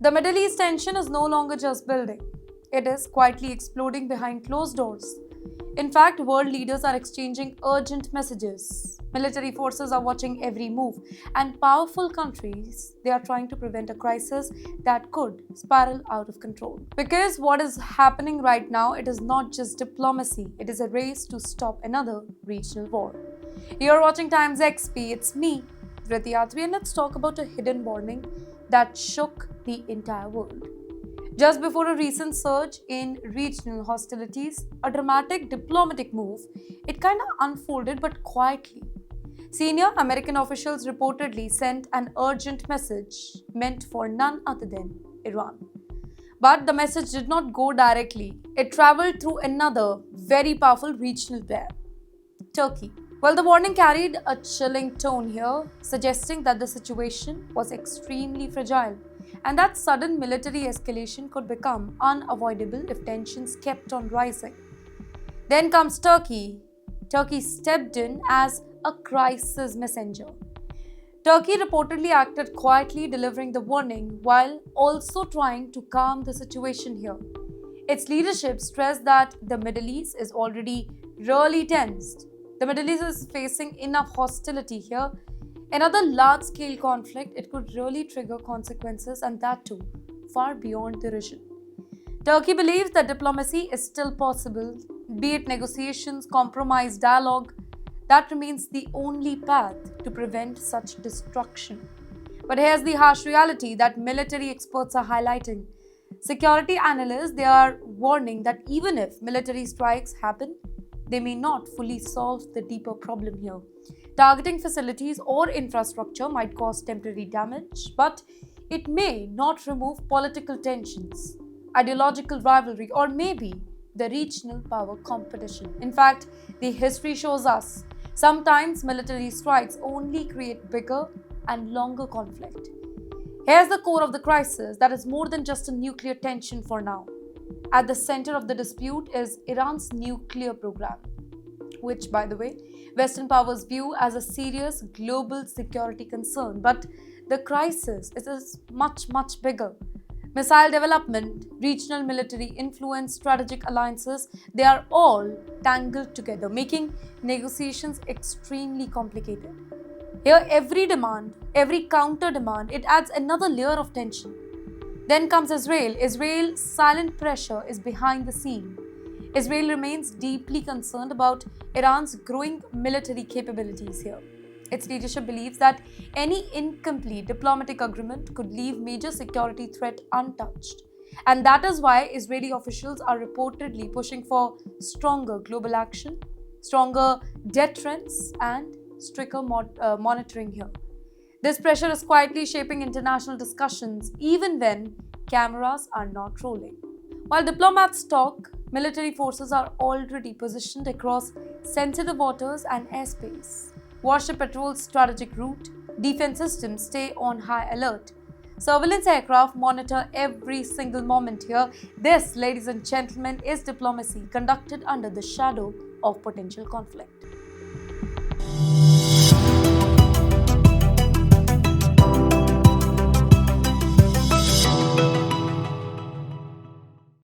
The Middle East tension is no longer just building, it is quietly exploding behind closed doors. In fact, world leaders are exchanging urgent messages. Military forces are watching every move, and powerful countries they are trying to prevent a crisis that could spiral out of control. Because what is happening right now, it is not just diplomacy, it is a race to stop another regional war. You're watching Times XP, it's me, Vriti Yadvi, and let's talk about a hidden warning that shook the entire world. Just before a recent surge in regional hostilities, a dramatic diplomatic move, it kind of unfolded but quietly. Senior American officials reportedly sent an urgent message meant for none other than Iran. But the message did not go directly. It traveled through another very powerful regional player, Turkey. Well, the warning carried a chilling tone here, suggesting that the situation was extremely fragile and that sudden military escalation could become unavoidable if tensions kept on rising. Then comes Turkey. Turkey stepped in as a crisis messenger. Turkey reportedly acted quietly, delivering the warning while also trying to calm the situation here. Its leadership stressed that the Middle East is already really tensed. The Middle East is facing enough hostility here. Another large-scale conflict, it could really trigger consequences, and that too, far beyond the region. Turkey believes that diplomacy is still possible, be it negotiations, compromise, dialogue. That remains the only path to prevent such destruction. But here's the harsh reality that military experts are highlighting. Security analysts, they are warning that even if military strikes happen, they may not fully solve the deeper problem here. Targeting facilities or infrastructure might cause temporary damage, but it may not remove political tensions, ideological rivalry, or maybe the regional power competition. In fact, the history shows us sometimes military strikes only create bigger and longer conflict. Here's the core of the crisis that is more than just a nuclear tension for now. At the center of the dispute is Iran's nuclear program, which, by the way, Western powers view as a serious global security concern. But the crisis is much, much bigger. Missile development, regional military influence, strategic alliances, they are all tangled together, making negotiations extremely complicated. Here, every demand, every counter demand, it adds another layer of tension. Then comes Israel. Israel's silent pressure is behind the scene. Israel remains deeply concerned about Iran's growing military capabilities here. Its leadership believes that any incomplete diplomatic agreement could leave major security threat untouched. And that is why Israeli officials are reportedly pushing for stronger global action, stronger deterrence, and stricter monitoring here. This pressure is quietly shaping international discussions even when cameras are not rolling. While diplomats talk, military forces are already positioned across sensitive waters and airspace. Warship patrols strategic route, defense systems stay on high alert. Surveillance aircraft monitor every single moment here. This, ladies and gentlemen, is diplomacy conducted under the shadow of potential conflict.